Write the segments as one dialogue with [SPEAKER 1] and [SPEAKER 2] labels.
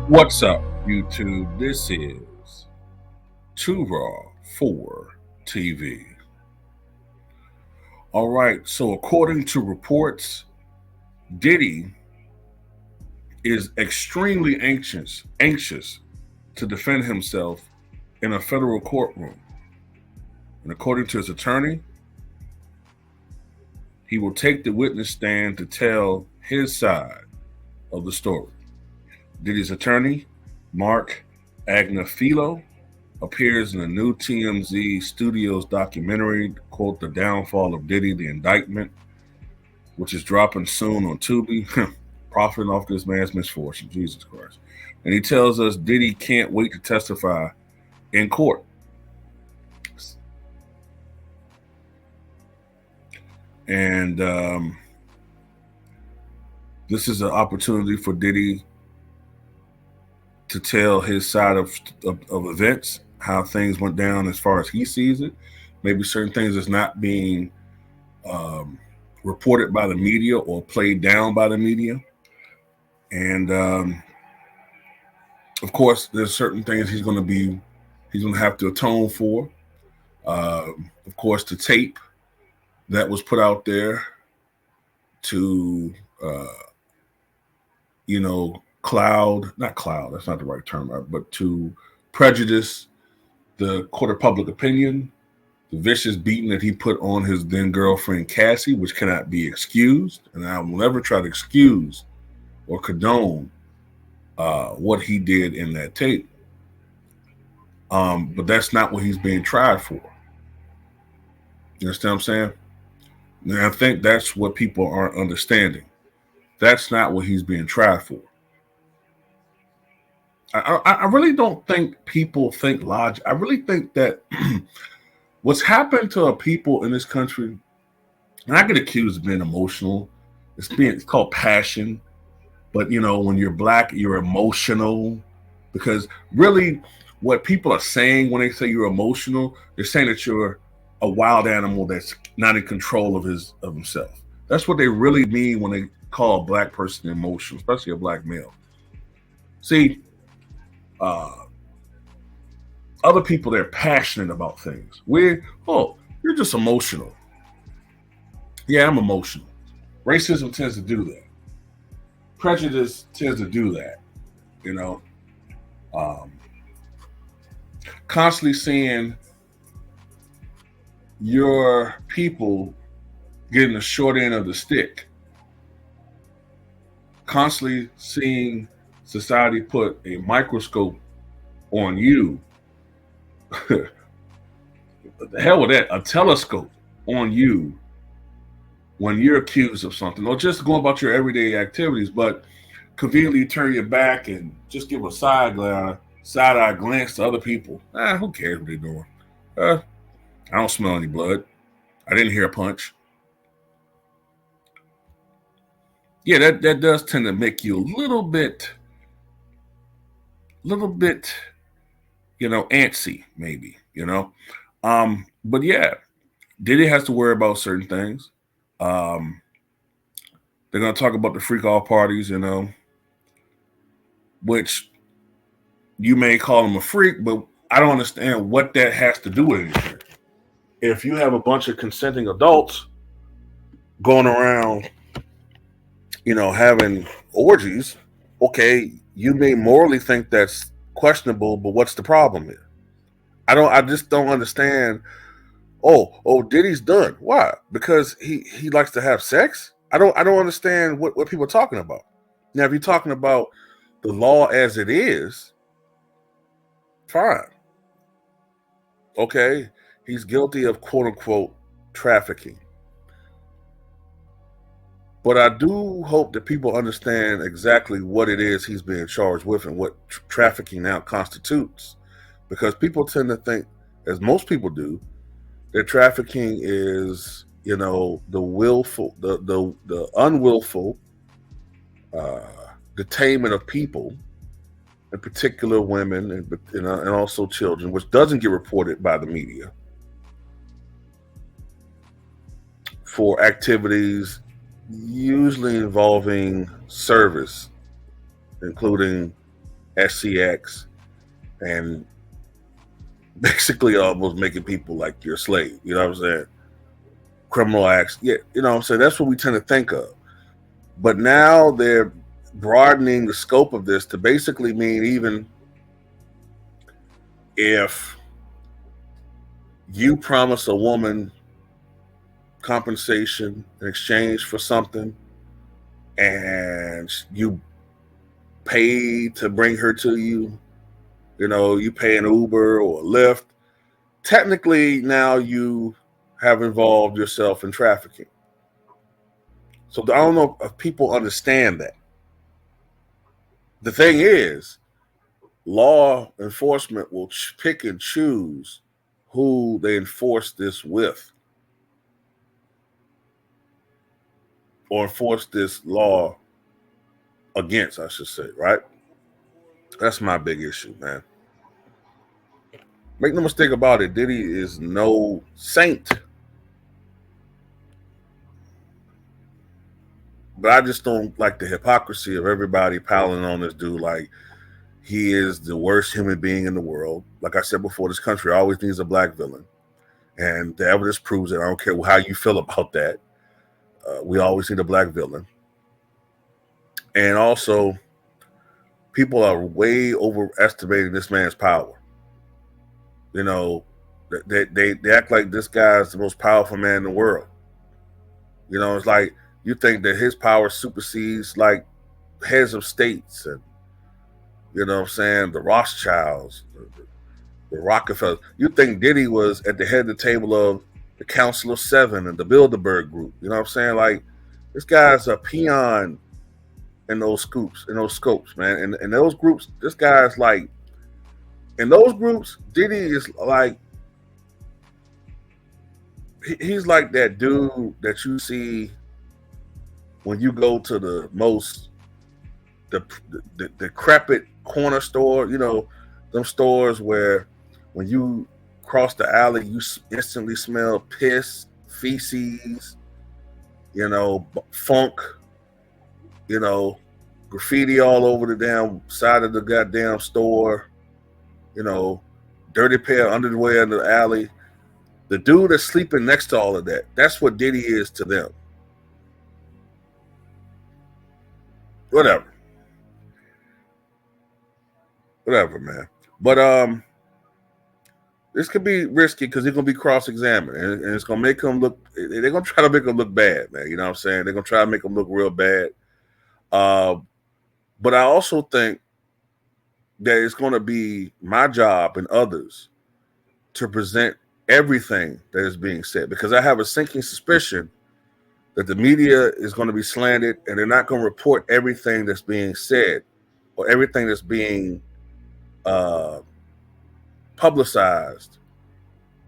[SPEAKER 1] What's up, YouTube? This is Too Raw for TV. All right, so according to reports, Diddy is extremely anxious to defend himself in a federal courtroom. And according to his attorney, he will take the witness stand to tell his side of the story. Diddy's attorney, Mark Agnafilo, appears in a new TMZ Studios documentary called The Downfall of Diddy, The Indictment, which is dropping soon on Tubi, profiting off this man's misfortune, Jesus Christ. And he tells us Diddy can't wait to testify in court. And this is an opportunity for Diddy to tell his side of events, how things went down as far as he sees it. Maybe certain things is not being reported by the media or played down by the media. And of course, there's certain things he's going to have to atone for. Of course, the tape that was put out there to, not cloud, that's not the right term, but to prejudice the court of public opinion, the vicious beating that he put on his then girlfriend, Cassie, which cannot be excused. And I will never try to excuse or condone what he did in that tape. But that's not what he's being tried for. You understand what I'm saying? And I think that's what people aren't understanding. That's not what he's being tried for. I really don't think people think logic. I really think that what's happened to people in this country, and I get accused of being emotional. It's called passion. But when you're black, you're emotional, because really what people are saying when they say you're emotional, they're saying that you're a wild animal that's not in control of himself. That's what they really mean when they call a black person emotional, especially a black male. See, other people, they're passionate about things. You're just emotional. Yeah, I'm emotional. Racism tends to do that. Prejudice tends to do that. Constantly seeing your people getting the short end of the stick. Constantly seeing society put a microscope on you. The hell with that, a telescope on you when you're accused of something, or just going about your everyday activities, but conveniently turn your back and just give a side-eye glance to other people. Who cares what they're doing? I don't smell any blood. I didn't hear a punch. Yeah, that does tend to make you a little bit, antsy, maybe, But yeah, Diddy has to worry about certain things. They're going to talk about the freak off parties, which you may call him a freak, but I don't understand what that has to do with anything. If you have a bunch of consenting adults going around, having orgies, okay, you may morally think that's questionable, but what's the problem here? I just don't understand. Oh, Diddy's done. Why? Because he likes to have sex? I don't understand what people are talking about. Now, if you're talking about the law as it is, fine. Okay, he's guilty of quote unquote trafficking. But I do hope that people understand exactly what it is he's being charged with and what trafficking now constitutes. Because people tend to think, as most people do, that trafficking is, the willful, the unwillful detainment of people, in particular women and also children, which doesn't get reported by the media, for activities usually involving service, including SCX, and basically almost making people like your slave. You know what I'm saying? Criminal acts. Yeah, you know what I'm saying? That's what we tend to think of. But now they're broadening the scope of this to basically mean even if you promise a woman compensation in exchange for something and you pay to bring her to you, you know, you pay an Uber or a Lyft, technically now you have involved yourself in trafficking. So I don't know if people understand that. The thing is, law enforcement will pick and choose who they enforce this with or enforce this law against, I should say, right? That's my big issue, man. Make no mistake about it, Diddy is no saint. But I just don't like the hypocrisy of everybody piling on this dude like he is the worst human being in the world. Like I said before, this country always needs a black villain. And the evidence proves it. I don't care how you feel about that. We always need a black villain. And also, people are way overestimating this man's power. You know, they act like this guy is the most powerful man in the world. You know, it's like you think that his power supersedes like heads of states and, you know what I'm saying, the Rothschilds, the Rockefellers. You think Diddy was at the head of the table of the Council of Seven and the Bilderberg Group. You know what I'm saying? Like, this guy's a peon in those scopes, man. And those groups, this guy's like, in those groups, Diddy is like, he's like that dude that you see when you go to the most the decrepit corner store, you know, them stores where when you cross the alley, you instantly smell piss, feces, you know, funk, you know, graffiti all over the damn side of the goddamn store, you know, dirty pair of underwear in the alley. The dude that's sleeping next to all of that, that's what Diddy is to them. Whatever, man. But this could be risky because he's gonna be cross-examined, and it's gonna make him look. They're gonna try to make him look bad, man. You know what I'm saying? They're gonna try to make him look real bad. But I also think that it's gonna be my job and others to present everything that is being said, because I have a sinking suspicion that the media is going to be slanted and they're not going to report everything that's being said or everything that's being publicized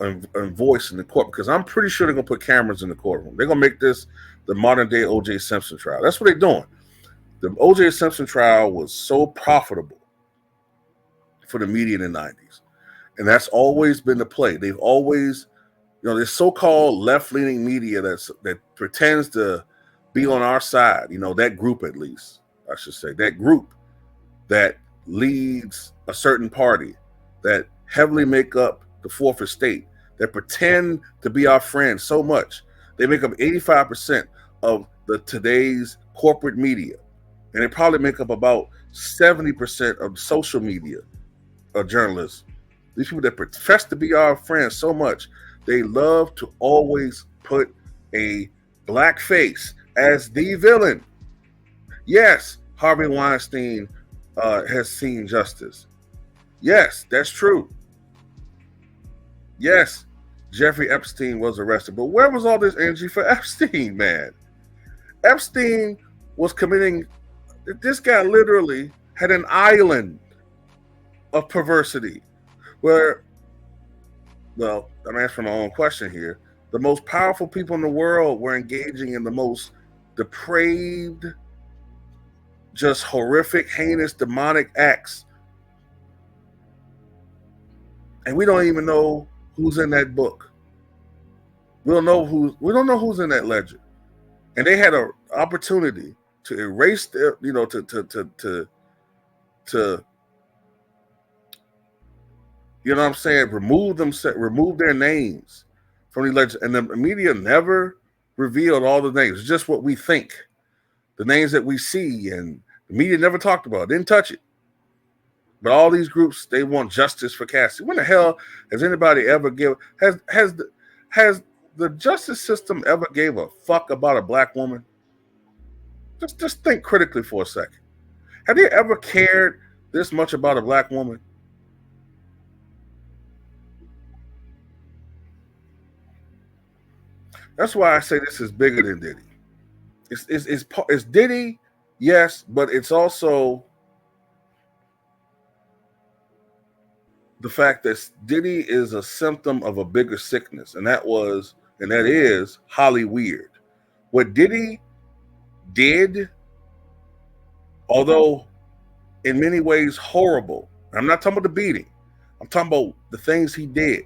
[SPEAKER 1] and voiced in the court, because I'm pretty sure they're going to put cameras in the courtroom. They're going to make this the modern day O.J. Simpson trial. That's what they're doing. The O.J. Simpson trial was so profitable for the media in the 90s. And that's always been the play. They've always, you know, this so-called left-leaning media that pretends to be on our side, you know, that group at least, I should say, that group that leads a certain party, that heavily make up the fourth estate, that pretend to be our friends so much. They make up 85% of today's corporate media. And they probably make up about 70% of social media journalists. These people that profess to be our friends so much, they love to always put a black face as the villain. Yes, Harvey Weinstein has seen justice. Yes, that's true. Yes, Jeffrey Epstein was arrested. But where was all this energy for Epstein, man? Epstein was committing, this guy literally had an island of perversity where, well, I'm answering my own question here. The most powerful people in the world were engaging in the most depraved, just horrific, heinous, demonic acts. And we don't even know who's in that book. We don't know who's in that ledger. And they had an opportunity to erase their, you know, to You know what I'm saying? Remove their names from the legend, and the media never revealed all the names. It's just what we think, the names that we see, and the media never talked about it, didn't touch it. But all these groups, they want justice for Cassie. When the hell has anybody ever has the justice system ever gave a fuck about a black woman? Just think critically for a second. Have they ever cared this much about a black woman? That's why I say this is bigger than Diddy. It's Diddy, yes, but it's also the fact that Diddy is a symptom of a bigger sickness, and that is Holly weird. What Diddy did, although in many ways horrible, I'm not talking about the beating, I'm talking about the things he did,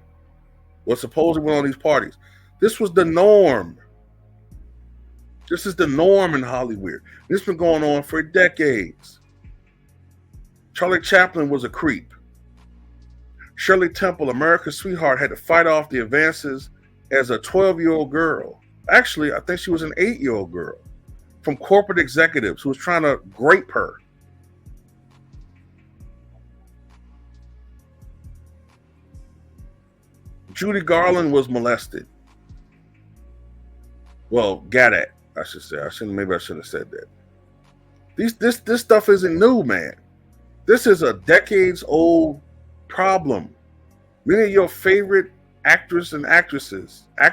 [SPEAKER 1] was supposedly went on these parties. This was the norm. This is the norm in Hollywood. This has been going on for decades. Charlie Chaplin was a creep. Shirley Temple, America's sweetheart, had to fight off the advances as a 12-year-old girl. Actually, I think she was an 8-year-old girl from corporate executives who was trying to grape her. Judy Garland was molested. Well, got at, I should say. Maybe I shouldn't have said that. This stuff isn't new, man. This is a decades-old problem. Many of your favorite actors and actresses, I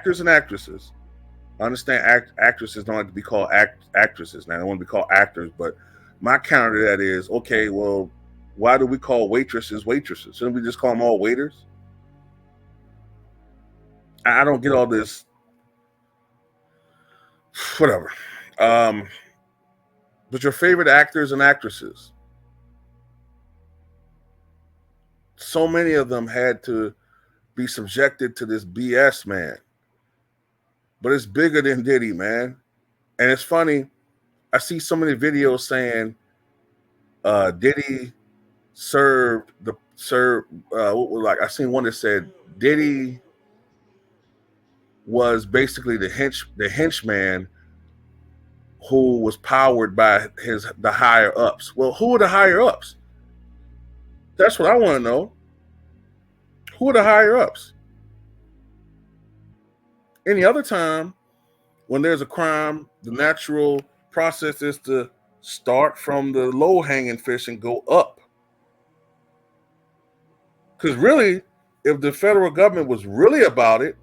[SPEAKER 1] understand actresses don't like to be called actresses now. They want to be called actors, but my counter to that is, okay, well, why do we call waitresses waitresses? Shouldn't we just call them all waiters? I don't get all this. Whatever. But your favorite actors and actresses, so many of them had to be subjected to this BS, man. But it's bigger than Diddy, man. And it's funny, I see so many videos saying Diddy I seen one that said Diddy was basically the henchman who was powered by the higher ups. Well, who are the higher ups? That's what I want to know. Who are the higher ups? Any other time when there's a crime, the natural process is to start from the low-hanging fish and go up. Because really, if the federal government was really about it,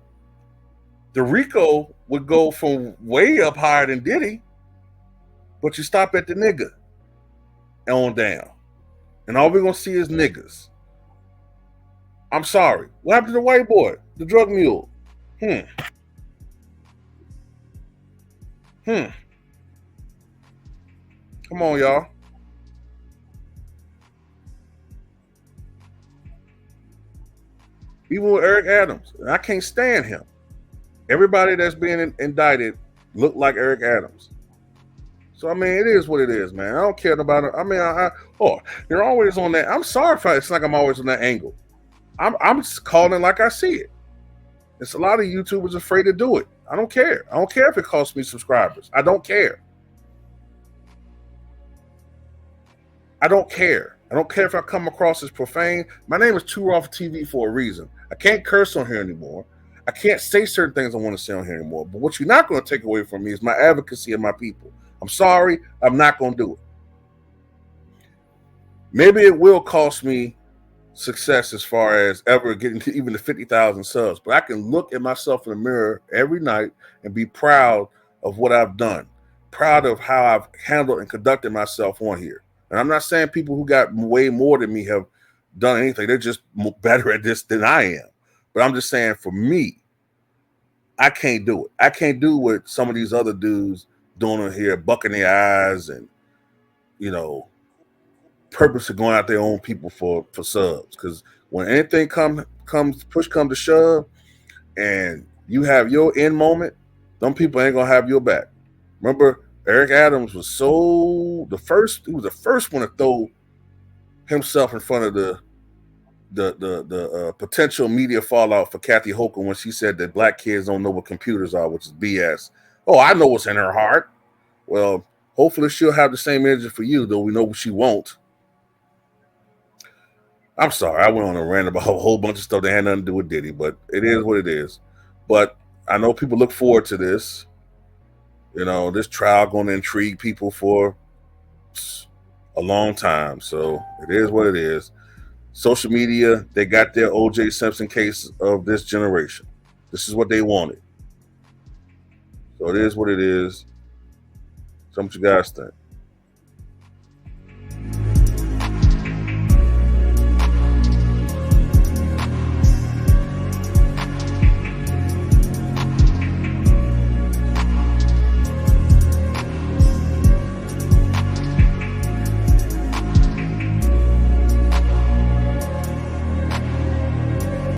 [SPEAKER 1] the RICO would go from way up higher than Diddy, but you stop at the nigga and on down. And all we're going to see is niggas. I'm sorry. What happened to the white boy? The drug mule? Come on, y'all. Even with Eric Adams, I can't stand him. Everybody that's being indicted look like Eric Adams. So, I mean, it is what it is, man. I don't care about it. I mean, you're always on that. I'm sorry if it's like I'm always on that angle. I'm just calling it like I see it. It's a lot of YouTubers afraid to do it. I don't care. I don't care if it costs me subscribers. I don't care. I don't care. I don't care if I come across as profane. My name is Too Raw for TV for a reason. I can't curse on here anymore. I can't say certain things I want to say on here anymore. But what you're not going to take away from me is my advocacy of my people. I'm sorry. I'm not going to do it. Maybe it will cost me success as far as ever getting to even the 50,000 subs. But I can look at myself in the mirror every night and be proud of what I've done. Proud of how I've handled and conducted myself on here. And I'm not saying people who got way more than me have done anything. They're just better at this than I am. But I'm just saying, for me, I can't do it. I can't do what some of these other dudes doing on here, bucking their eyes and, purposely going out their own people for subs. Because when anything push comes to shove, and you have your end moment, them people ain't gonna have your back. Remember, Eric Adams was he was the first one to throw himself in front of the potential media fallout for Kathy Hochul when she said that black kids don't know what computers are, which is BS. Oh, I know what's in her heart. Well, hopefully she'll have the same energy for you, though we know she won't. I'm sorry, I went on a rant about a whole bunch of stuff that had nothing to do with Diddy, but it is what it is. But I know people look forward to this. You know, this trial going to intrigue people for a long time. So it is what it is. Social media, they got their O.J. Simpson case of this generation. This is what they wanted. So it is what it is. So what you guys think?